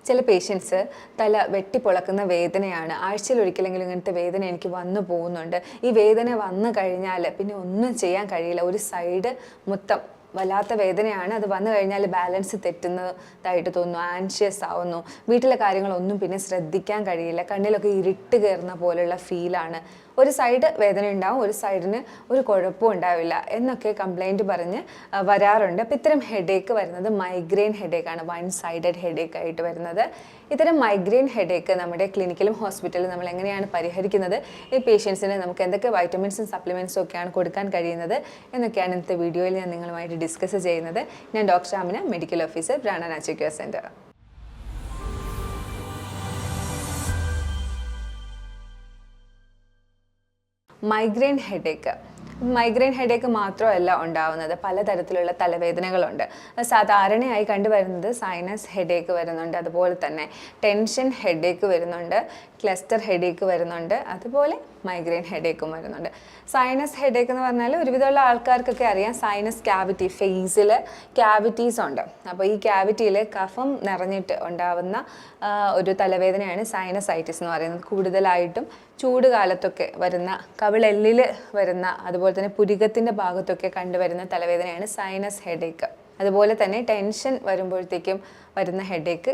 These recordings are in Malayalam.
ചില പേഷ്യൻസ് തല വെട്ടിപ്പൊളക്കുന്ന വേദനയാണ്, ആഴ്ചയിൽ ഒരിക്കലെങ്കിലും ഇങ്ങനത്തെ വേദന എനിക്ക് വന്നു പോകുന്നുണ്ട്. ഈ വേദന വന്നു കഴിഞ്ഞാൽ പിന്നെ ഒന്നും ചെയ്യാൻ കഴിയില്ല, ഒരു സൈഡ് മൊത്തം വല്ലാത്ത വേദനയാണ്, അത് വന്നു കഴിഞ്ഞാൽ ബാലൻസ് തെറ്റുന്നതായിട്ട് തോന്നുന്നു, ആൻഷ്യസ് ആവുന്നു, വീട്ടിലെ കാര്യങ്ങളൊന്നും പിന്നെ ശ്രദ്ധിക്കാൻ കഴിയില്ല, കണ്ണിലൊക്കെ ഇരുട്ട് കയറുന്ന പോലുള്ള ഫീലാണ്, ഒരു സൈഡ് വേദന ഉണ്ടാവും, ഒരു സൈഡിന് ഒരു കുഴപ്പവും ഉണ്ടാവില്ല എന്നൊക്കെ കംപ്ലൈൻറ്റ് പറഞ്ഞ് വരാറുണ്ട്. അപ്പോൾ ഇത്തരം ഹെഡേക്ക് വരുന്നത് മൈഗ്രെയിൻ ഹെഡേക്കാണ്, വൺ സൈഡഡ് ഹെഡേക്ക് ആയിട്ട് വരുന്നത്. ഇത്തരം മൈഗ്രെയിൻ ഹെഡേക്ക് നമ്മുടെ ക്ലിനിക്കിലും ഹോസ്പിറ്റലിലും നമ്മൾ എങ്ങനെയാണ് പരിഹരിക്കുന്നത്, ഈ പേഷ്യൻസിന് നമുക്ക് എന്തൊക്കെ വൈറ്റമിൻസും സപ്ലിമെൻറ്റ്സും ഒക്കെയാണ് കൊടുക്കാൻ കഴിയുന്നത് എന്നൊക്കെയാണ് ഇന്നത്തെ വീഡിയോയിൽ ഞാൻ നിങ്ങളുമായിട്ട് ഡിസ്കസ് ചെയ്യുന്നത്. ഞാൻ doctor Amina, medical officer, Prana natural care centre. Migraine headache മാത്രമല്ല ഉണ്ടാവുന്നത്, പലതരത്തിലുള്ള തലവേദനകളുണ്ട്. സാധാരണയായി കണ്ടുവരുന്നത് സൈനസ് ഹെഡേക്ക് വരുന്നുണ്ട്, അതുപോലെ തന്നെ ടെൻഷൻ ഹെഡേക്ക് വരുന്നുണ്ട്, ക്ലസ്റ്റർ ഹെഡേക്ക് വരുന്നുണ്ട്, അതുപോലെ മൈഗ്രെയിൻ ഹെഡേക്കും വരുന്നുണ്ട്. സൈനസ് ഹെഡേക്ക് എന്ന് പറഞ്ഞാൽ ഒരുവിധമുള്ള ആൾക്കാർക്കൊക്കെ അറിയാം, സൈനസ് ക്യാവിറ്റി, ഫേസിൽ ക്യാവിറ്റീസ് ഉണ്ട്. അപ്പോൾ ഈ ക്യാവിറ്റിയിൽ കഫം നിറഞ്ഞിട്ട് ഉണ്ടാവുന്ന ഒരു തലവേദനയാണ് സൈനസൈറ്റിസ് എന്ന് പറയുന്നത്. കൂടുതലായിട്ടും ചൂട് കാലത്തൊക്കെ വരുന്ന, കവിളെല്ലിൽ വരുന്ന, അതുപോലെ തന്നെ പുരികത്തിൻ്റെ ഭാഗത്തൊക്കെ കണ്ടുവരുന്ന തലവേദനയാണ് സൈനസ് ഹെഡേക്ക്. അതുപോലെ തന്നെ ടെൻഷൻ വരുമ്പോഴത്തേക്കും വരുന്ന ഹെഡേക്ക്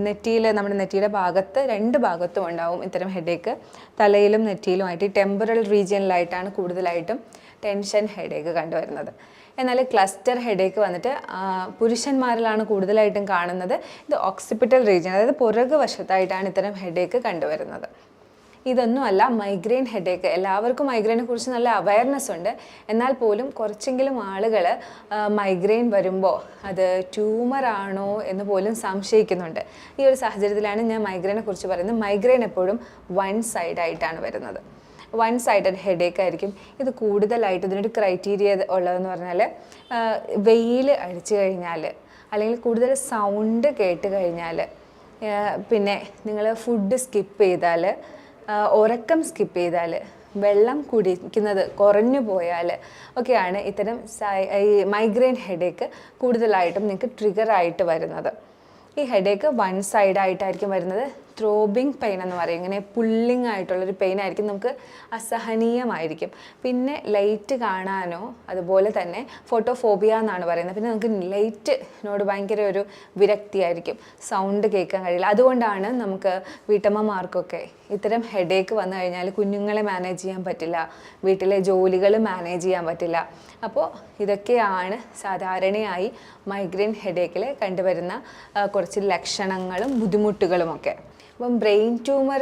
നെറ്റിയിൽ, നമ്മുടെ നെറ്റിയുടെ ഭാഗത്ത്, രണ്ട് ഭാഗത്തും ഉണ്ടാവും ഇത്തരം ഹെഡേക്ക്. തലയിലും നെറ്റിയിലുമായിട്ട് ടെമ്പറൽ റീജിയനിലായിട്ടാണ് കൂടുതലായിട്ടും ടെൻഷൻ ഹെഡേക്ക് കണ്ടുവരുന്നത്. എന്നാൽ ക്ലസ്റ്റർ ഹെഡേക്ക് വന്നിട്ട് പുരുഷന്മാരിലാണ് കൂടുതലായിട്ടും കാണുന്നത്. ഇത് ഓക്സിപിറ്റൽ റീജിയൻ, അതായത് പുറകു വശത്തായിട്ടാണ് ഇത്തരം ഹെഡേക്ക് കണ്ടുവരുന്നത്. ഇതൊന്നുമല്ല മൈഗ്രെയിൻ ഹെഡേക്ക്. എല്ലാവർക്കും മൈഗ്രെയിനെ കുറിച്ച് നല്ല അവയർനെസ് ഉണ്ട്, എന്നാൽ പോലും കുറച്ചെങ്കിലും ആളുകൾ മൈഗ്രെയിൻ വരുമ്പോൾ അത് ട്യൂമറാണോ എന്ന് പോലും സംശയിക്കുന്നുണ്ട്. ഈ ഒരു സാഹചര്യത്തിലാണ് ഞാൻ മൈഗ്രെയിനെ കുറിച്ച് പറയുന്നത്. മൈഗ്രെയിൻ എപ്പോഴും വൺ സൈഡായിട്ടാണ് വരുന്നത്, വൺ സൈഡഡ് ഹെഡേക്ക് ആയിരിക്കും. ഇത് കൂടുതലായിട്ട് ഇതിനൊരു ക്രൈറ്റീരിയ ഉള്ളതെന്ന് പറഞ്ഞാൽ, വെയിൽ അടിച്ചു കഴിഞ്ഞാൽ, അല്ലെങ്കിൽ കൂടുതൽ സൗണ്ട് കേട്ട് കഴിഞ്ഞാൽ, പിന്നെ നിങ്ങൾ ഫുഡ് സ്കിപ്പ് ചെയ്താൽ, ഉറക്കം സ്കിപ്പ് ചെയ്താൽ, വെള്ളം കുടിക്കുന്നത് കുറഞ്ഞു പോയാൽ ഒക്കെയാണ് ഇത്തരം മൈഗ്രെയിൻ ഹെഡേക്ക് കൂടുതലായിട്ടും നിങ്ങൾക്ക് ട്രിഗറായിട്ട് വരുന്നത്. ഈ ഹെഡേക്ക് വൺ സൈഡായിട്ടായിരിക്കും വരുന്നത്. ത്രോബിങ് പെയിൻ എന്ന് പറയും, ഇങ്ങനെ പുള്ളിങ് ആയിട്ടുള്ളൊരു പെയിൻ ആയിരിക്കും, നമുക്ക് അസഹനീയമായിരിക്കും. പിന്നെ ലൈറ്റ് കാണാനോ, അതുപോലെ തന്നെ ഫോട്ടോഫോബിയ എന്നാണ് പറയുന്നത്. പിന്നെ നമുക്ക് ലൈറ്റിനോട് ഭയങ്കര ഒരു വിരക്തിയായിരിക്കും, സൗണ്ട് കേൾക്കാൻ കഴിയില്ല. അതുകൊണ്ടാണ് നമുക്ക് വീട്ടമ്മമാർക്കൊക്കെ ഇത്തരം ഹെഡേക്ക് വന്നു കഴിഞ്ഞാൽ കുഞ്ഞുങ്ങളെ മാനേജ് ചെയ്യാൻ പറ്റില്ല, വീട്ടിലെ ജോലികൾ മാനേജ് ചെയ്യാൻ പറ്റില്ല. അപ്പോൾ ഇതൊക്കെയാണ് സാധാരണയായി മൈഗ്രെയിൻ ഹെഡേക്കിൽ കണ്ടുവരുന്ന കുറച്ച് ലക്ഷണങ്ങളും ബുദ്ധിമുട്ടുകളുമൊക്കെ. അപ്പം ബ്രെയിൻ ട്യൂമർ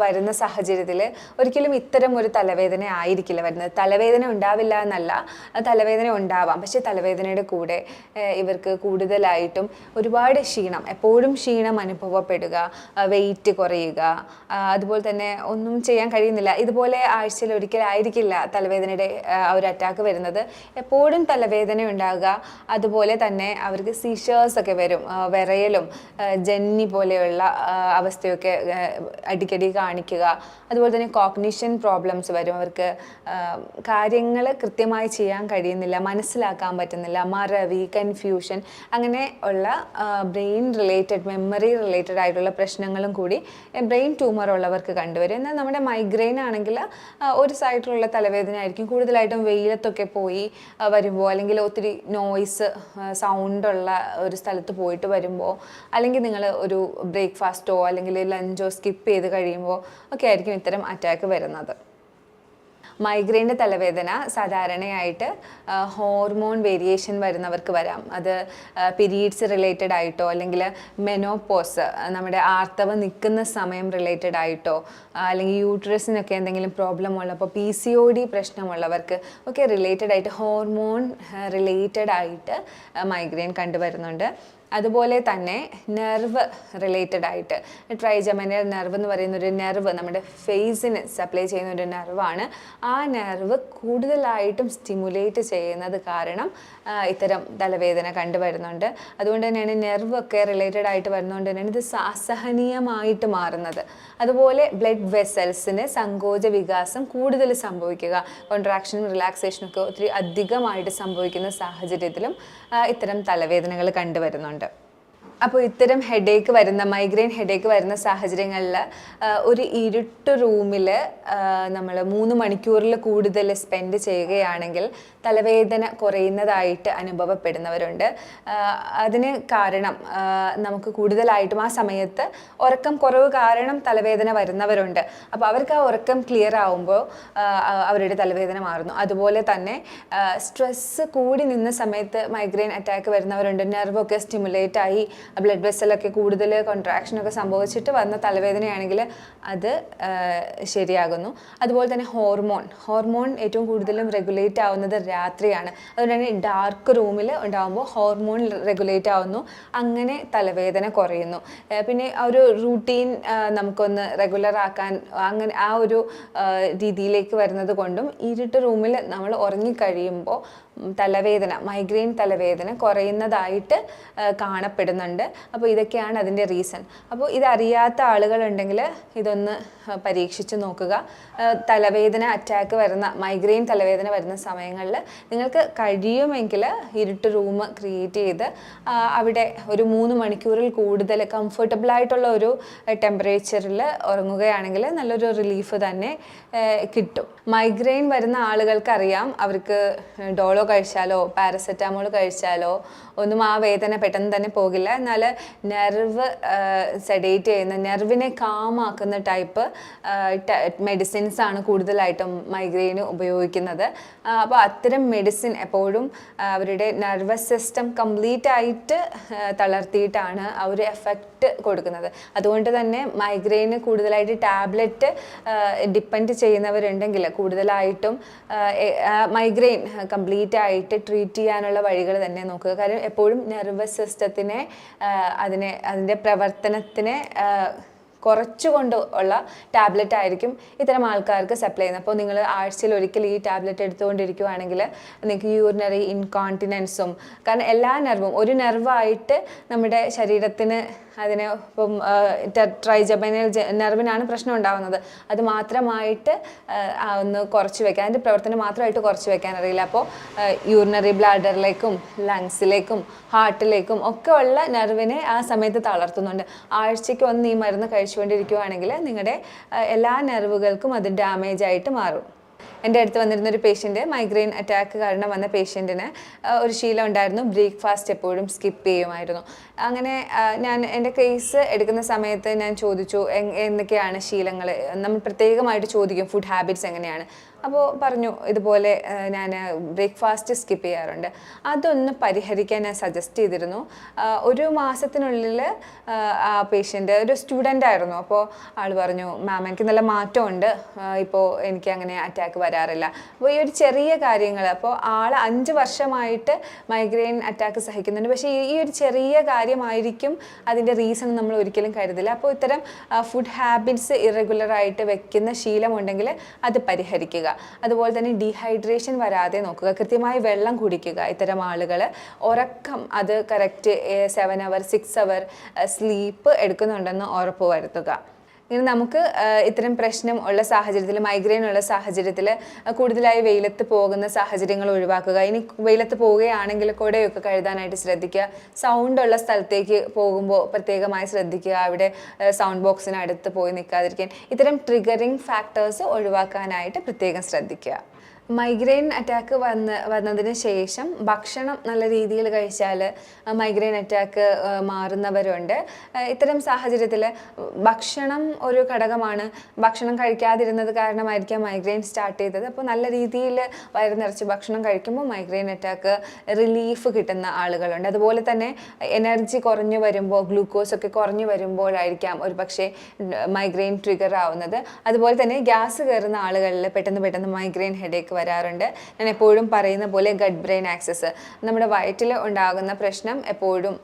വരുന്ന സാഹചര്യത്തിൽ ഒരിക്കലും ഇത്തരം ഒരു തലവേദന ആയിരിക്കില്ല വരുന്നത്. തലവേദന ഉണ്ടാവില്ല എന്നല്ല, തലവേദന ഉണ്ടാവാം, പക്ഷേ തലവേദനയുടെ കൂടെ ഇവർക്ക് കൂടുതലായിട്ടും ഒരുപാട് ക്ഷീണം, എപ്പോഴും ക്ഷീണം അനുഭവപ്പെടുക, വെയിറ്റ് കുറയുക, അതുപോലെ തന്നെ ഒന്നും ചെയ്യാൻ കഴിയുന്നില്ല. ഇതുപോലെ ആഴ്ചയിൽ ഒരിക്കലായിരിക്കില്ല തലവേദനയുടെ ഒരു അറ്റാക്ക് വരുന്നത്, എപ്പോഴും തലവേദന ഉണ്ടാകുക. അതുപോലെ തന്നെ അവർക്ക് സീഷേഴ്സ് ഒക്കെ വരും, വിറയലും ജന്നി പോലെയുള്ള അവസ്ഥയൊക്കെ അടിക്കടി കാണിക്കുക. അതുപോലെ തന്നെ കോഗ്നിഷൻ പ്രോബ്ലംസ് വരും, അവർക്ക് കാര്യങ്ങൾ കൃത്യമായി ചെയ്യാൻ കഴിയുന്നില്ല, മനസ്സിലാക്കാൻ പറ്റുന്നില്ല, മറവി, കൺഫ്യൂഷൻ, അങ്ങനെ ഉള്ള ബ്രെയിൻ റിലേറ്റഡ്, മെമ്മറി റിലേറ്റഡ് ആയിട്ടുള്ള പ്രശ്നങ്ങളും കൂടി ബ്രെയിൻ ട്യൂമർ ഉള്ളവർക്ക് കണ്ടുവരും. എന്നാൽ നമ്മുടെ മൈഗ്രെയിൻ ആണെങ്കിൽ ഒരു സൈഡിലുള്ള തലവേദന ആയിരിക്കും. കൂടുതലായിട്ടും വെയിലത്തൊക്കെ പോയി വരുമ്പോൾ, അല്ലെങ്കിൽ ഒത്തിരി നോയ്സ്, സൗണ്ടുള്ള ഒരു സ്ഥലത്ത് പോയിട്ട് വരുമ്പോൾ, അല്ലെങ്കിൽ നിങ്ങൾ ഒരു ബ്രേക്ക്ഫാസ്റ്റോ അല്ലെങ്കിൽ ലഞ്ചോ സ്കിപ്പ് ചെയ്ത് കഴിയുമ്പോൾ ഒക്കെ ആയിരിക്കും ഇത്തരം അറ്റാക്ക് വരുന്നത്. മൈഗ്രെയിൻ്റെ തലവേദന സാധാരണയായിട്ട് ഹോർമോൺ വേരിയേഷൻ വരുന്നവർക്ക് വരാം. അത് പീരീഡ്സ് റിലേറ്റഡ് ആയിട്ടോ, അല്ലെങ്കിൽ മെനോപോസ്, നമ്മുടെ ആർത്തവം നിൽക്കുന്ന സമയം റിലേറ്റഡ് ആയിട്ടോ, അല്ലെങ്കിൽ യൂട്രസിനൊക്കെ എന്തെങ്കിലും പ്രോബ്ലം ഉള്ളപ്പോൾ PCOD പ്രശ്നമുള്ളവർക്ക് ഒക്കെ റിലേറ്റഡ് ആയിട്ട്, ഹോർമോൺ റിലേറ്റഡ് ആയിട്ട് മൈഗ്രെയിൻ കണ്ടുവരുന്നുണ്ട്. അതുപോലെ തന്നെ നെർവ് റിലേറ്റഡ് ആയിട്ട്, ട്രൈജമിനൽ നെർവ് എന്ന് പറയുന്ന ഒരു നെർവ് നമ്മുടെ ഫേസിന് സപ്ലൈ ചെയ്യുന്ന ഒരു നെർവാണ്. ആ നെർവ് കൂടുതലായിട്ടും സ്റ്റിമുലേറ്റ് ചെയ്യുന്നത് കാരണം ഇത്തരം തലവേദന കണ്ടുവരുന്നുണ്ട്. അതുകൊണ്ട് തന്നെയാണ് നെർവ് ഒക്കെ റിലേറ്റഡ് ആയിട്ട് വരുന്നതുകൊണ്ട് തന്നെയാണ് ഇത് അസഹനീയമായിട്ട് മാറുന്നത്. അതുപോലെ ബ്ലഡ് വെസൽസിന് സങ്കോച വികാസം കൂടുതൽ സംഭവിക്കുക, കോൺട്രാക്ഷനും റിലാക്സേഷനും ഒക്കെ ഒത്തിരി അധികമായിട്ട് സംഭവിക്കുന്ന സാഹചര്യത്തിലും ഇത്തരം തലവേദനകൾ കണ്ടുവരുന്നുണ്ട്. അപ്പോൾ ഇത്തരം ഹെഡേക്ക് വരുന്ന മൈഗ്രെയിൻ ഹെഡേക്ക് വരുന്ന സാഹചര്യങ്ങളിൽ ഒരു ഇരുട്ട് റൂമിൽ നമ്മൾ 3 മണിക്കൂറിൽ കൂടുതൽ സ്പെൻഡ് ചെയ്യുകയാണെങ്കിൽ തലവേദന കുറയുന്നതായിട്ട് അനുഭവപ്പെടുന്നവരുണ്ട്. അതിന് കാരണം നമുക്ക് കൂടുതലായിട്ടും ആ സമയത്ത് ഉറക്കം കുറവ് കാരണം തലവേദന വരുന്നവരുണ്ട്. അപ്പോൾ അവർക്ക് ആ ഉറക്കം ക്ലിയർ ആവുമ്പോൾ അവരുടെ തലവേദന മാറുന്നു. അതുപോലെ തന്നെ സ്ട്രെസ്സ് കൂടി നിന്ന സമയത്ത് മൈഗ്രെയിൻ അറ്റാക്ക് വരുന്നവരുണ്ട്. നെർവൊക്കെ സ്റ്റിമുലേറ്റ് ആയി ബ്ലഡ് വെസലൊക്കെ കൂടുതൽ കോൺട്രാക്ഷനൊക്കെ സംഭവിച്ചിട്ട് വന്ന തലവേദനയാണെങ്കിൽ അത് ശരിയാകുന്നു. അതുപോലെ തന്നെ ഹോർമോൺ ഏറ്റവും കൂടുതലും റെഗുലേറ്റ് ആവുന്നത് രാത്രിയാണ്. അതുകൊണ്ട് തന്നെ ഡാർക്ക് റൂമിൽ ഉണ്ടാകുമ്പോൾ ഹോർമോൺ റെഗുലേറ്റ് ആവുന്നു, അങ്ങനെ തലവേദന കുറയുന്നു. പിന്നെ ആ ഒരു റൂട്ടീൻ നമുക്കൊന്ന് റെഗുലർ ആക്കാൻ അങ്ങനെ ആ ഒരു രീതിയിലേക്ക് വരുന്നത് കൊണ്ടും ഇരുട്ട് റൂമിൽ നമ്മൾ ഉറങ്ങിക്കഴിയുമ്പോൾ മൈഗ്രെയിൻ തലവേദന കുറയുന്നതായിട്ട് കാണപ്പെടുന്നുണ്ട്. അപ്പോൾ ഇതൊക്കെയാണ് അതിൻ്റെ റീസൺ. അപ്പോൾ ഇതറിയാത്ത ആളുകളുണ്ടെങ്കിൽ ഇതൊന്ന് പരീക്ഷിച്ച് നോക്കുക. മൈഗ്രെയിൻ തലവേദന വരുന്ന സമയങ്ങളിൽ നിങ്ങൾക്ക് കഴിയുമെങ്കിൽ ഇരുട്ട് റൂം ക്രിയേറ്റ് ചെയ്ത് അവിടെ ഒരു 3 മണിക്കൂറിൽ കൂടുതൽ കംഫർട്ടബിൾ ആയിട്ടുള്ള ഒരു ടെമ്പറേച്ചറിൽ ഉറങ്ങുകയാണെങ്കിൽ നല്ലൊരു റിലീഫ് തന്നെ കിട്ടും. മൈഗ്രെയിൻ വരുന്ന ആളുകൾക്കറിയാം അവർക്ക് ഡോളോ കഴിച്ചാലോ പാരസെറ്റാമോൾ കഴിച്ചാലോ ഒന്നും ആ വേദന പെട്ടെന്ന് തന്നെ പോകില്ല. എന്നാൽ നെർവ് സെഡേറ്റ് ചെയ്യുന്ന നെർവിനെ കാമാക്കുന്ന ടൈപ്പ് മെഡിസിൻസ് ആണ് കൂടുതലായിട്ടും മൈഗ്രെയിന് ഉപയോഗിക്കുന്നത്. അപ്പോൾ അത്തരം മെഡിസിൻ എപ്പോഴും അവരുടെ നെർവസ് സിസ്റ്റം കംപ്ലീറ്റ് ആയിട്ട് തളർത്തിയിട്ടാണ് ആ ഒരു എഫക്റ്റ് കൊടുക്കുന്നത്. അതുകൊണ്ട് തന്നെ മൈഗ്രെയിന് കൂടുതലായിട്ട് ടാബ്ലറ്റ് ഡിപ്പെൻഡ് ചെയ്യുന്നവരുണ്ടെങ്കിൽ കൂടുതലായിട്ടും മൈഗ്രെയിൻ കംപ്ലീറ്റ് ആയിട്ട് ട്രീറ്റ് ചെയ്യാനുള്ള വഴികൾ തന്നെ നോക്കുക. കാര്യം എപ്പോഴും നെർവസ് സിസ്റ്റത്തിനെ അതിൻ്റെ പ്രവർത്തനത്തിനെ കുറച്ചുകൊണ്ട് ഉള്ള ടാബ്ലറ്റ് ആയിരിക്കും ഇത്തരം ആൾക്കാർക്ക് സപ്ലൈ ചെയ്യുന്നത്. അപ്പോൾ നിങ്ങൾ ആഴ്ചയിൽ ഒരിക്കൽ ഈ ടാബ്ലറ്റ് എടുത്തുകൊണ്ടിരിക്കുകയാണെങ്കിൽ നിങ്ങൾക്ക് യൂറിനറി ഇൻകോണ്ടിനൻസും, കാരണം എല്ലാ നെർവും ഒരു നെർവായിട്ട് നമ്മുടെ ശരീരത്തിന് അതിന് ഇപ്പം ട്രൈജബൈനൽ നെർവിനാണ് പ്രശ്നം ഉണ്ടാകുന്നത്. അത് മാത്രമായിട്ട് ഒന്ന് കുറച്ച് വയ്ക്കാൻ, അതിൻ്റെ പ്രവർത്തനം മാത്രമായിട്ട് കുറച്ച് വയ്ക്കാൻ അറിയില്ല. അപ്പോൾ യൂറിനറി ബ്ലാഡറിലേക്കും ലങ്സിലേക്കും ഹാർട്ടിലേക്കും ഒക്കെ ഉള്ള നെർവിനെ ആ സമയത്ത് തളർത്തുന്നുണ്ട്. ആഴ്ചയ്ക്ക് ഒന്ന് ഈ മരുന്ന് കഴിച്ചുകൊണ്ടിരിക്കുകയാണെങ്കിൽ നിങ്ങളുടെ എല്ലാ നെർവുകൾക്കും അത് ഡാമേജ് ആയിട്ട് മാറും. എൻ്റെ അടുത്ത് വന്നിരുന്നൊരു പേഷ്യൻ്റ്, മൈഗ്രെയിൻ അറ്റാക്ക് കാരണം വന്ന പേഷ്യൻറ്റിന് ഒരു ശീലം ഉണ്ടായിരുന്നു, ബ്രേക്ക്ഫാസ്റ്റ് എപ്പോഴും സ്കിപ്പ് ചെയ്യുമായിരുന്നു. അങ്ങനെ ഞാൻ എൻ്റെ കേസ് എടുക്കുന്ന സമയത്ത് ഞാൻ ചോദിച്ചു എന്തൊക്കെയാണ് ശീലങ്ങൾ, നമ്മൾ പ്രത്യേകമായിട്ട് ചോദിക്കും ഫുഡ് ഹാബിറ്റ്സ് എങ്ങനെയാണ്. അപ്പോൾ പറഞ്ഞു ഇതുപോലെ ഞാൻ ബ്രേക്ക്ഫാസ്റ്റ് സ്കിപ്പ് ചെയ്യാറുണ്ട്. അതൊന്ന് പരിഹരിക്കാൻ ഞാൻ സജസ്റ്റ് ചെയ്തിരുന്നു. ഒരു മാസത്തിനുള്ളിൽ ആ പേഷ്യൻ്റ് ഒരു സ്റ്റുഡൻ്റ് ആയിരുന്നു. അപ്പോൾ ആൾ പറഞ്ഞു മാം എനിക്ക് നല്ല മാറ്റമുണ്ട്, ഇപ്പോൾ എനിക്ക് അങ്ങനെ അറ്റാക്ക് വരാറില്ല. അപ്പോൾ ഈ ഒരു ചെറിയ കാര്യങ്ങൾ, അപ്പോൾ ആൾ 5 വർഷമായിട്ട് മൈഗ്രെയിൻ അറ്റാക്ക് സഹിക്കുന്നുണ്ട്. പക്ഷേ ഈ ഒരു ചെറിയ കാര്യമായിരിക്കും അതിൻ്റെ റീസൺ നമ്മൾ ഒരിക്കലും കരുതില്ല. അപ്പോൾ ഇത്തരം ഫുഡ് ഹാബിറ്റ്സ് ഇറഗുലറായിട്ട് വെക്കുന്ന ശീലമുണ്ടെങ്കിൽ അത് പരിഹരിക്കുക. അതുപോലെ തന്നെ ഡീഹൈഡ്രേഷൻ വരാതെ നോക്കുക, കൃത്യമായി വെള്ളം കുടിക്കുക. ഇത്തരം ആളുകൾ ഉറക്കം അത് കറക്റ്റ് 7 അവർ 6 അവർ സ്ലീപ്പ് എടുക്കുന്നുണ്ടെന്ന് ഉറപ്പ് വരുത്തുക. ഇനി നമുക്ക് ഇത്തരം പ്രശ്നം ഉള്ള സാഹചര്യത്തിൽ, മൈഗ്രെയിൻ ഉള്ള സാഹചര്യത്തിൽ കൂടുതലായി വെയിലത്ത് പോകുന്ന സാഹചര്യങ്ങൾ ഒഴിവാക്കുക. ഇനി വെയിലത്ത് പോവുകയാണെങ്കിൽ കുടയൊക്കെ കഴുകാനായിട്ട് ശ്രദ്ധിക്കുക. സൗണ്ടുള്ള സ്ഥലത്തേക്ക് പോകുമ്പോൾ പ്രത്യേകമായി ശ്രദ്ധിക്കുക, അവിടെ സൗണ്ട് ബോക്സിനടുത്ത് പോയി നിൽക്കാതിരിക്കാൻ. ഇത്തരം ട്രിഗറിങ് ഫാക്ടേഴ്സ് ഒഴിവാക്കാനായിട്ട് പ്രത്യേകം ശ്രദ്ധിക്കുക. മൈഗ്രെയിൻ അറ്റാക്ക് വന്നതിന് ശേഷം ഭക്ഷണം നല്ല രീതിയിൽ കഴിച്ചാൽ മൈഗ്രെയിൻ അറ്റാക്ക് മാറുന്നവരുണ്ട്. ഇത്തരം സാഹചര്യത്തിൽ ഭക്ഷണം ഒരു ഘടകമാണ്. ഭക്ഷണം കഴിക്കാതിരുന്നത് കാരണമായിരിക്കാം മൈഗ്രെയിൻ സ്റ്റാർട്ട് ചെയ്തത്. അപ്പോൾ നല്ല രീതിയിൽ വയറ് നിറച്ച് ഭക്ഷണം കഴിക്കുമ്പോൾ മൈഗ്രെയിൻ അറ്റാക്ക് റിലീഫ് കിട്ടുന്ന ആളുകളുണ്ട്. അതുപോലെ തന്നെ എനർജി കുറഞ്ഞു വരുമ്പോൾ, ഗ്ലൂക്കോസൊക്കെ കുറഞ്ഞു വരുമ്പോഴായിരിക്കാം ഒരു പക്ഷേ മൈഗ്രെയിൻ ട്രിഗർ ആവുന്നത്. അതുപോലെ തന്നെ ഗ്യാസ് കയറുന്ന ആളുകളിൽ പെട്ടെന്ന് മൈഗ്രെയിൻ ഹെഡേക്ക് വരാറുണ്ട്. ഞാൻ എപ്പോഴും പറയുന്ന പോലെ ഗട്ട് ബ്രെയിൻ ആക്സസ്, നമ്മുടെ വയറ്റിൽ ഉണ്ടാകുന്ന പ്രശ്നം എപ്പോഴും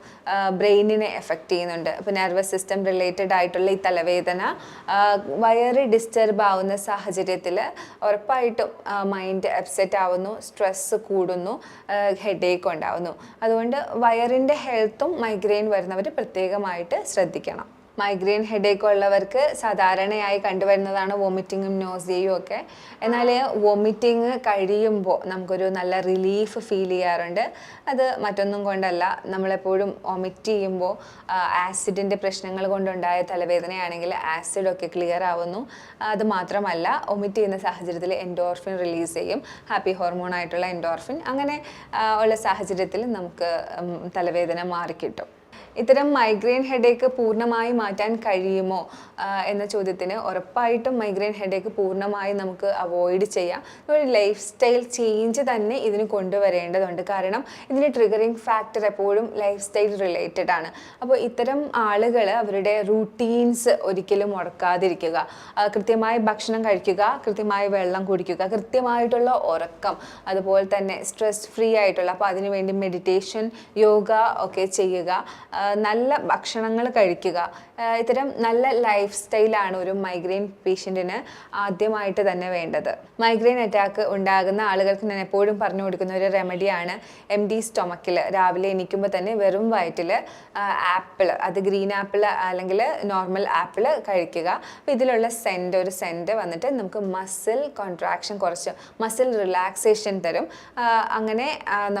ബ്രെയിനിനെ എഫക്റ്റ് ചെയ്യുന്നുണ്ട്. അപ്പോൾ നെർവസ് സിസ്റ്റം റിലേറ്റഡ് ആയിട്ടുള്ള ഈ തലവേദന വയറ് ഡിസ്റ്റർബ് ആവുന്ന സാഹചര്യത്തിൽ ഉറപ്പായിട്ടും മൈൻഡ് അപ്സെറ്റ് ആവുന്നു, സ്ട്രെസ്സ് കൂടുന്നു, ഹെഡേക്ക് ഉണ്ടാവുന്നു. അതുകൊണ്ട് വയറിൻ്റെ ഹെൽത്തും മൈഗ്രെയിൻ വരുന്നവർ പ്രത്യേകമായിട്ട് ശ്രദ്ധിക്കണം. മൈഗ്രെയിൻ ഹെഡേക്ക് ഉള്ളവർക്ക് സാധാരണയായി കണ്ടുവരുന്നതാണ് വോമിറ്റിങ്ങും നോസിയയും ഒക്കെ. എന്നാൽ വോമിറ്റിങ് കഴിയുമ്പോൾ നമുക്കൊരു നല്ല റിലീഫ് ഫീൽ ചെയ്യാറുണ്ട്. അത് മറ്റൊന്നും കൊണ്ടല്ല, നമ്മളെപ്പോഴും വോമിറ്റ് ചെയ്യുമ്പോൾ ആസിഡിൻ്റെ പ്രശ്നങ്ങൾ കൊണ്ടുണ്ടായ തലവേദനയാണെങ്കിൽ ആസിഡൊക്കെ ക്ലിയർ ആവുന്നു. അത് മാത്രമല്ല, വോമിറ്റ് ചെയ്യുന്ന സാഹചര്യത്തിൽ എൻഡോർഫിൻ റിലീസ് ചെയ്യും, ഹാപ്പി ഹോർമോൺ ആയിട്ടുള്ള എൻഡോർഫിൻ. അങ്ങനെ ഉള്ള സാഹചര്യത്തിൽ നമുക്ക് തലവേദന മാറിക്കിട്ടും. ഇത്തരം മൈഗ്രെയിൻ ഹെഡേക്ക് പൂർണ്ണമായി മാറ്റാൻ കഴിയുമോ എന്ന ചോദ്യത്തിന് ഉറപ്പായിട്ടും മൈഗ്രെയിൻ ഹെഡേക്ക് പൂർണ്ണമായി നമുക്ക് അവോയ്ഡ് ചെയ്യാം. ഒരു ലൈഫ് സ്റ്റൈൽ ചേഞ്ച് തന്നെ ഇതിന് കൊണ്ടുവരേണ്ടതുണ്ട്. കാരണം ഇതിന് ട്രിഗറിങ് ഫാക്ടർ എപ്പോഴും ലൈഫ് സ്റ്റൈൽ റിലേറ്റഡ് ആണ്. അപ്പോൾ ഇത്തരം ആളുകൾ അവരുടെ റൂട്ടീൻസ് ഒരിക്കലും മുടക്കാതിരിക്കുക, കൃത്യമായി ഭക്ഷണം കഴിക്കുക, കൃത്യമായി വെള്ളം കുടിക്കുക, കൃത്യമായിട്ടുള്ള ഉറക്കം, അതുപോലെ തന്നെ സ്ട്രെസ് ഫ്രീ ആയിട്ടുള്ള, അപ്പോൾ അതിനുവേണ്ടി മെഡിറ്റേഷൻ, യോഗ ഒക്കെ ചെയ്യുക, നല്ല ഭക്ഷണങ്ങൾ കഴിക്കുക. ഇത്തരം നല്ല ലൈഫ് സ്റ്റൈലാണ് ഒരു മൈഗ്രെയിൻ പേഷ്യൻറ്റിന് ആദ്യമായിട്ട് തന്നെ വേണ്ടത്. മൈഗ്രെയിൻ അറ്റാക്ക് ഉണ്ടാകുന്ന ആളുകൾക്ക് ഞാൻ എപ്പോഴും പറഞ്ഞു കൊടുക്കുന്ന ഒരു റെമഡിയാണ് എംപ്റ്റി സ്റ്റൊമക്കിൽ രാവിലെ എണീക്കുമ്പോൾ തന്നെ വെറും വയറ്റിൽ ആപ്പിൾ, അത് ഗ്രീൻ ആപ്പിൾ അല്ലെങ്കിൽ നോർമൽ ആപ്പിൾ കഴിക്കുക. അപ്പോൾ ഇതിലുള്ള ഒരു സെൻറ്റ് വന്നിട്ട് നമുക്ക് മസിൽ കോൺട്രാക്ഷൻ കുറച്ച് മസിൽ റിലാക്സേഷൻ തരും. അങ്ങനെ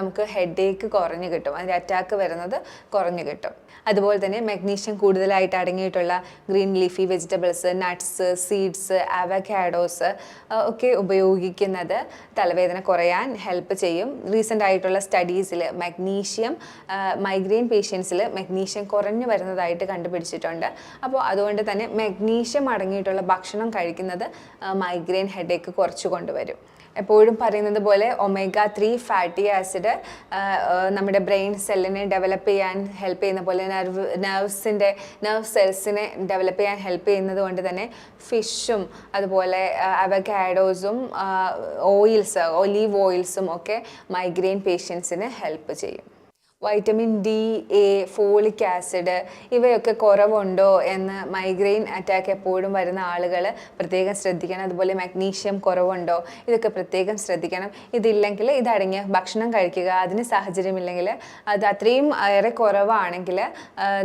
നമുക്ക് ഹെഡേക്ക് കുറഞ്ഞു കിട്ടും, അതിൻ്റെ അറ്റാക്ക് വരുന്നത് കുറഞ്ഞു കിട്ടും. അതുപോലെ തന്നെ മഗ്നീഷ്യം കൂടുതലായിട്ട് അടങ്ങിയിട്ടുള്ള green leafy vegetables, nuts, seeds, avocados ഒക്കെ ഉപയോഗിക്കുന്നത് തലവേദന കുറയാൻ ഹെൽപ്പ് ചെയ്യും. റീസെൻ്റ് ആയിട്ടുള്ള സ്റ്റഡീസിൽ മൈഗ്രെയിൻ പേഷ്യൻസിൽ മഗ്നീഷ്യം കുറഞ്ഞു വരുന്നതായിട്ട് കണ്ടുപിടിച്ചിട്ടുണ്ട്. അപ്പോൾ അതുകൊണ്ട് തന്നെ മഗ്നീഷ്യം അടങ്ങിയിട്ടുള്ള ഭക്ഷണം കഴിക്കുന്നത് മൈഗ്രെയിൻ ഹെഡേക്ക് കുറച്ചു കൊണ്ടുവരും. എപ്പോഴും പറയുന്നത് പോലെ omega-3 ഫാറ്റി ആസിഡ് നമ്മുടെ ബ്രെയിൻ സെല്ലിനെ ഡെവലപ്പ് ചെയ്യാൻ ഹെൽപ്പ് ചെയ്യുന്ന പോലെ നെർവ് സെൽസിനെ ഡെവലപ്പ് ചെയ്യാൻ ഹെൽപ്പ് ചെയ്യുന്നത് കൊണ്ട് തന്നെ ഫിഷും അതുപോലെ അവക്കാഡോസും ഒലീവ് ഓയിൽസും ഒക്കെ മൈഗ്രെയിൻ പേഷ്യൻസിന് ഹെൽപ്പ് ചെയ്യും. Vitamin D, A, folic acid ഇവയൊക്കെ കുറവുണ്ടോ എന്ന് മൈഗ്രെയിൻ അറ്റാക്ക് എപ്പോഴും വരുന്ന ആളുകൾ പ്രത്യേകം ശ്രദ്ധിക്കണം. അതുപോലെ മഗ്നീഷ്യം കുറവുണ്ടോ, ഇതൊക്കെ പ്രത്യേകം ശ്രദ്ധിക്കണം. ഇതില്ലെങ്കിൽ ഇതടങ്ങിയ ഭക്ഷണം കഴിക്കുക. അതിന് സാഹചര്യമില്ലെങ്കിൽ, അത് അത്രയും ഏറെ കുറവാണെങ്കിൽ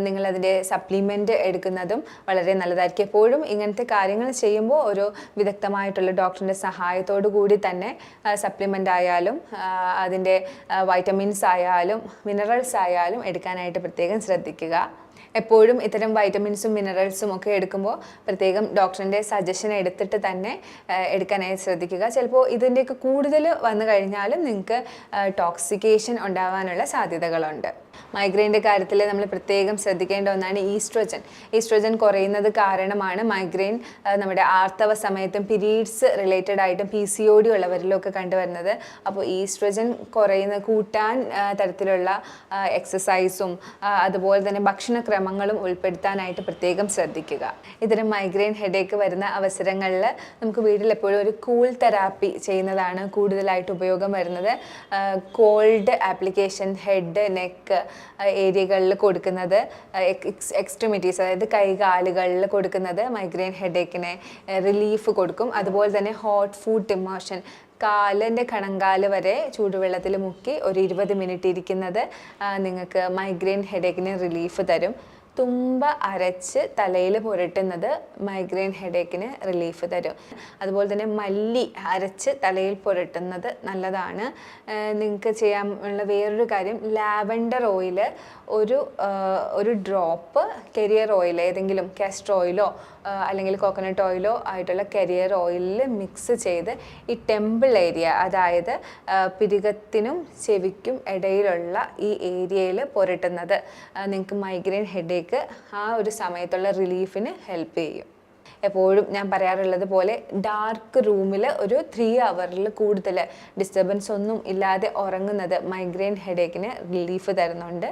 നിങ്ങളതിൻ്റെ സപ്ലിമെൻറ്റ് എടുക്കുന്നതും വളരെ നല്ലതായിരിക്കും. എപ്പോഴും ഇങ്ങനത്തെ കാര്യങ്ങൾ ചെയ്യുമ്പോൾ ഒരു വിദഗ്ധമായിട്ടുള്ള ഡോക്ടറിൻ്റെ സഹായത്തോടു കൂടി തന്നെ സപ്ലിമെൻ്റ് ആയാലും അതിൻ്റെ വൈറ്റമിൻസ് ആയാലും മിനറൽസ് ആയാലും എടുക്കാനായിട്ട് പ്രത്യേകം ശ്രദ്ധിക്കുക. എപ്പോഴും ഇത്തരം വൈറ്റമിൻസും മിനറൽസും ഒക്കെ എടുക്കുമ്പോൾ പ്രത്യേകം ഡോക്ടറിൻ്റെ സജഷൻ എടുത്തിട്ട് തന്നെ എടുക്കാനായി ശ്രദ്ധിക്കുക. ചിലപ്പോൾ ഇതിൻ്റെയൊക്കെ കൂടുതൽ വന്നു കഴിഞ്ഞാലും നിങ്ങൾക്ക് ടോക്സിക്കേഷൻ ഉണ്ടാകാനുള്ള സാധ്യതകളുണ്ട്. മൈഗ്രെയിൻ്റെ കാര്യത്തിൽ നമ്മൾ പ്രത്യേകം ശ്രദ്ധിക്കേണ്ട ഒന്നാണ് ഈസ്ട്രോജൻ കുറയുന്നത് കാരണമാണ് മൈഗ്രെയിൻ നമ്മുടെ ആർത്തവ സമയത്തും പീരീഡ്സ് റിലേറ്റഡ് ആയിട്ടും PCOD ഉള്ളവരിലൊക്കെ കണ്ടുവരുന്നത്. അപ്പോൾ ഈസ്ട്രോജൻ കൂട്ടാൻ തരത്തിലുള്ള എക്സസൈസും അതുപോലെ തന്നെ ഭക്ഷണക്രമങ്ങളും ഉൾപ്പെടുത്താനായിട്ട് പ്രത്യേകം ശ്രദ്ധിക്കുക. ഇത്തരം മൈഗ്രെയിൻ ഹെഡേക്ക് വരുന്ന അവസരങ്ങളിൽ നമുക്ക് വീട്ടിൽ എപ്പോഴും ഒരു കൂൾ തെറാപ്പി ചെയ്യുന്നതാണ് കൂടുതലായിട്ട് ഉപയോഗം വരുന്നത്. കോൾഡ് ആപ്ലിക്കേഷൻ ഹെഡ്, നെക്ക് ഏരിയകളിൽ കൊടുക്കുന്നത്, എക്സ്ട്രിമിറ്റീസ് അതായത് കൈകാലുകളിൽ കൊടുക്കുന്നത് മൈഗ്രെയിൻ ഹെഡേക്കിനെ റിലീഫ് കൊടുക്കും. അതുപോലെ തന്നെ ഹോട്ട് ഫുഡ് ഇമേർഷൻ, കാലിൻ്റെ കണങ്കാല് വരെ ചൂടുവെള്ളത്തിൽ മുക്കി ഒരു 20 മിനിറ്റ് ഇരിക്കുന്നത് നിങ്ങൾക്ക് മൈഗ്രെയിൻ ഹെഡേക്കിന് റിലീഫ് തരും. തുമ്പ അരച്ച് തലയിൽ പുരട്ടുന്നത് മൈഗ്രെയിൻ ഹെഡേക്കിന് റിലീഫ് തരും. അതുപോലെ തന്നെ മല്ലി അരച്ച് തലയിൽ പുരട്ടുന്നത് നല്ലതാണ്. നിങ്ങൾക്ക് ചെയ്യാനുള്ള വേറൊരു കാര്യം, ലാവൻഡർ ഓയിൽ ഒരു ഡ്രോപ്പ് കരിയർ ഓയിൽ, ഏതെങ്കിലും കാസ്റ്റർ ഓയിലോ അല്ലെങ്കിൽ കോക്കനട്ട് ഓയിലോ ആയിട്ടുള്ള കരിയർ ഓയിലിൽ മിക്സ് ചെയ്ത് ഈ ടെമ്പിൾ ഏരിയ, അതായത് പിരികത്തിനും ചെവിക്കും ഇടയിലുള്ള ഈ ഏരിയയിൽ പുരട്ടുന്നത് നിങ്ങൾക്ക് മൈഗ്രെയിൻ ഹെഡേക്ക് ആ ഒരു സമയത്തുള്ള റിലീഫിന് ഹെൽപ്പ് ചെയ്യും. എപ്പോഴും ഞാൻ പറയാറുള്ളത് പോലെ ഡാർക്ക് റൂമിൽ ഒരു 3 hours കൂടുതൽ ഡിസ്റ്റർബൻസ് ഒന്നും ഇല്ലാതെ ഉറങ്ങുന്നത് മൈഗ്രെയിൻ ഹെഡേക്കിന് റിലീഫ് തരുന്നുണ്ട്.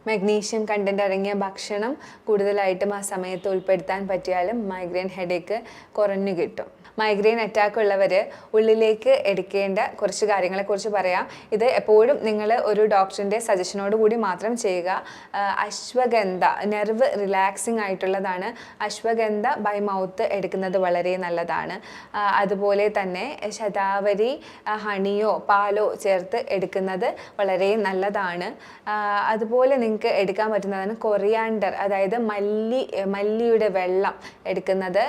മഗ്നീഷ്യം കണ്ടന്റ് അടങ്ങിയ ഭക്ഷണം കൂടുതലായിട്ടും ആ സമയത്ത് ഉൾപ്പെടുത്താൻ പറ്റിയാലും മൈഗ്രെയിൻ ഹെഡേക്ക് കുറഞ്ഞു കിട്ടും. മൈഗ്രെയിൻ അറ്റാക്ക് ഉള്ളവർ ഉള്ളിലേക്ക് എടുക്കേണ്ട കുറച്ച് കാര്യങ്ങളെക്കുറിച്ച് പറയാം. ഇത് എപ്പോഴും നിങ്ങൾ ഒരു ഡോക്ടറിൻ്റെ സജഷനോട് കൂടി മാത്രം ചെയ്യുക. അശ്വഗന്ധ നെർവ് റിലാക്സിങ് ആയിട്ടുള്ളതാണ്. അശ്വഗന്ധ ബൈ മൗത്ത് എടുക്കുന്നത് വളരെ നല്ലതാണ്. അതുപോലെ തന്നെ ശതാവരി ഹണിയോ പാലോ ചേർത്ത് എടുക്കുന്നത് വളരെ നല്ലതാണ്. അതുപോലെ നിങ്ങൾക്ക് എടുക്കാൻ പറ്റുന്നതാണ് കൊറിയാണ്ടർ, അതായത് മല്ലിയുടെ വെള്ളം എടുക്കുന്നത്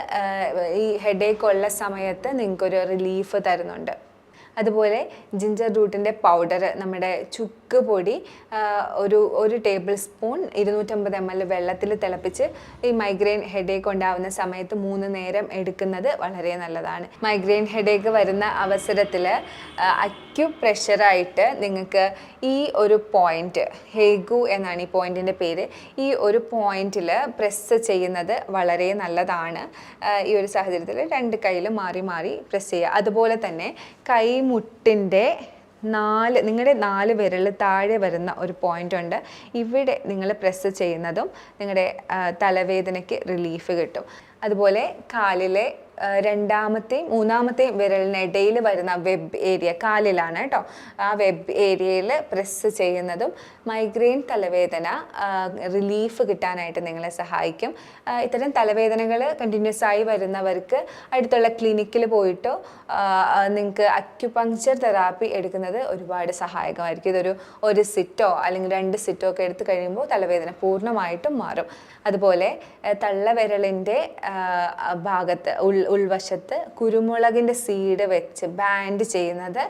ഈ ഹെഡേക്ക് ഉള്ള സമയത്ത് നിങ്ങൾക്കൊരു റിലീഫ് തരുന്നുണ്ട്. അതുപോലെ ജിഞ്ചർ റൂട്ടിൻ്റെ പൗഡർ, നമ്മുടെ ചുക്ക് പൊടി ഒരു ടേബിൾ സ്പൂൺ 250 ml വെള്ളത്തിൽ തിളപ്പിച്ച് ഈ മൈഗ്രെയിൻ ഹെഡേക്ക് ഉണ്ടാവുന്ന സമയത്ത് 3 നേരം എടുക്കുന്നത് വളരെ നല്ലതാണ്. മൈഗ്രെയിൻ ഹെഡേക്ക് വരുന്ന അവസരത്തിൽ അക്യുപ്രഷറായിട്ട് നിങ്ങൾക്ക് ഈ ഒരു പോയിന്റ്, ഹേഗു എന്നാണ് ഈ പോയിന്റിൻ്റെ പേര്, ഈ ഒരു പോയിന്റിൽ പ്രസ് ചെയ്യുന്നത് വളരെ നല്ലതാണ്. ഈ ഒരു സാഹചര്യത്തിൽ 2 കൈയിലും മാറി മാറി പ്രസ് ചെയ്യുക. അതുപോലെ തന്നെ കൈമുട്ടിൻ്റെ നിങ്ങളുടെ 4 വിരൽ താഴെ വരുന്ന ഒരു പോയിന്റ് ഉണ്ട്. ഇവിടെ നിങ്ങൾ പ്രസ് ചെയ്യുന്നതും നിങ്ങളുടെ തലവേദനയ്ക്ക് റിലീഫ് കിട്ടും. അതുപോലെ കാലിലെ 2ാമത്തെയും 3ാമത്തെയും വിരലിനിടയിൽ വരുന്ന വെബ് ഏരിയ, കാലിലാണ് കേട്ടോ, ആ വെബ് ഏരിയയിൽ പ്രസ് ചെയ്യുന്നതും മൈഗ്രെയിൻ തലവേദന റിലീഫ് കിട്ടാനായിട്ട് നിങ്ങളെ സഹായിക്കും. ഇത്തരം തലവേദനകൾ കണ്ടിന്യൂസ് ആയി വരുന്നവർക്ക് അടുത്തുള്ള ക്ലിനിക്കിൽ പോയിട്ടോ നിങ്ങൾക്ക് അക്യുപങ്ക്ചർ തെറാപ്പി എടുക്കുന്നത് ഒരുപാട് സഹായകമായിരിക്കും. ഒരു സിറ്റോ അല്ലെങ്കിൽ 2 സിറ്റോ ഒക്കെ എടുത്തു കഴിയുമ്പോൾ തലവേദന പൂർണ്ണമായിട്ടും മാറും. അതുപോലെ തള്ളവിരലിൻ്റെ ഭാഗത്ത് ഉൾവശത്ത് കുരുമുളകിൻ്റെ സീഡ് വെച്ച് ബാൻഡ് ചെയ്യുന്നത്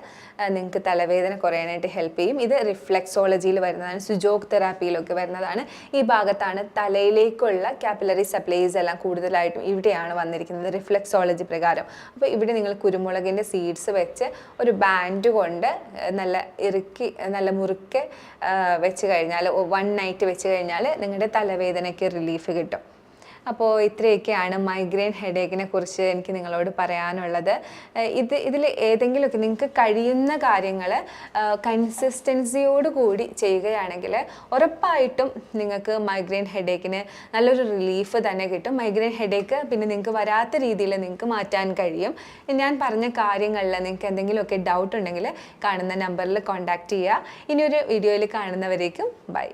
നിങ്ങൾക്ക് തലവേദന കുറയാനായിട്ട് ഹെൽപ്പ് ചെയ്യും. ഇത് റിഫ്ലെക്സോളജിയിൽ വരുന്നതാണ്, സുജോഗ് തെറാപ്പിയിലൊക്കെ വരുന്നതാണ്. ഈ ഭാഗത്താണ് തലയിലേക്കുള്ള കാപ്പിലറി സപ്ലൈസ് എല്ലാം കൂടുതലായിട്ടും ഇവിടെയാണ് വന്നിരിക്കുന്നത് റിഫ്ലെക്സോളജി പ്രകാരം. അപ്പോൾ ഇവിടെ നിങ്ങൾ കുരുമുളകിൻ്റെ സീഡ്സ് വെച്ച് ഒരു ബാൻഡ് കൊണ്ട് നല്ല ഇറുക്കി നല്ല മുറുക്കെ വെച്ച് കഴിഞ്ഞാൽ 1 നൈറ്റ് വെച്ച് കഴിഞ്ഞാൽ നിങ്ങളുടെ തലവേദനയ്ക്ക് റിലീഫ് കിട്ടും. അപ്പോൾ ഇത്രയൊക്കെയാണ് മൈഗ്രെയിൻ ഹെഡേക്കിനെ കുറിച്ച് എനിക്ക് നിങ്ങളോട് പറയാനുള്ളത്. ഇതിൽ ഏതെങ്കിലുമൊക്കെ നിങ്ങൾക്ക് കഴിയുന്ന കാര്യങ്ങൾ കൺസിസ്റ്റൻസിയോട് കൂടി ചെയ്യുകയാണെങ്കിൽ ഉറപ്പായിട്ടും നിങ്ങൾക്ക് മൈഗ്രെയിൻ ഹെഡേക്കിന് നല്ലൊരു റിലീഫ് തന്നെ കിട്ടും. മൈഗ്രെയിൻ ഹെഡേക്ക് പിന്നെ നിങ്ങൾക്ക് വരാത്ത രീതിയിൽ നിങ്ങൾക്ക് മാറ്റാൻ കഴിയും. ഞാൻ പറഞ്ഞ കാര്യങ്ങളിൽ നിങ്ങൾക്ക് എന്തെങ്കിലുമൊക്കെ ഡൗട്ട് ഉണ്ടെങ്കിൽ കാണുന്ന നമ്പറിൽ കോൺടാക്റ്റ് ചെയ്യുക. ഇനിയൊരു വീഡിയോയിൽ കാണുന്നവരേക്കും ബൈ.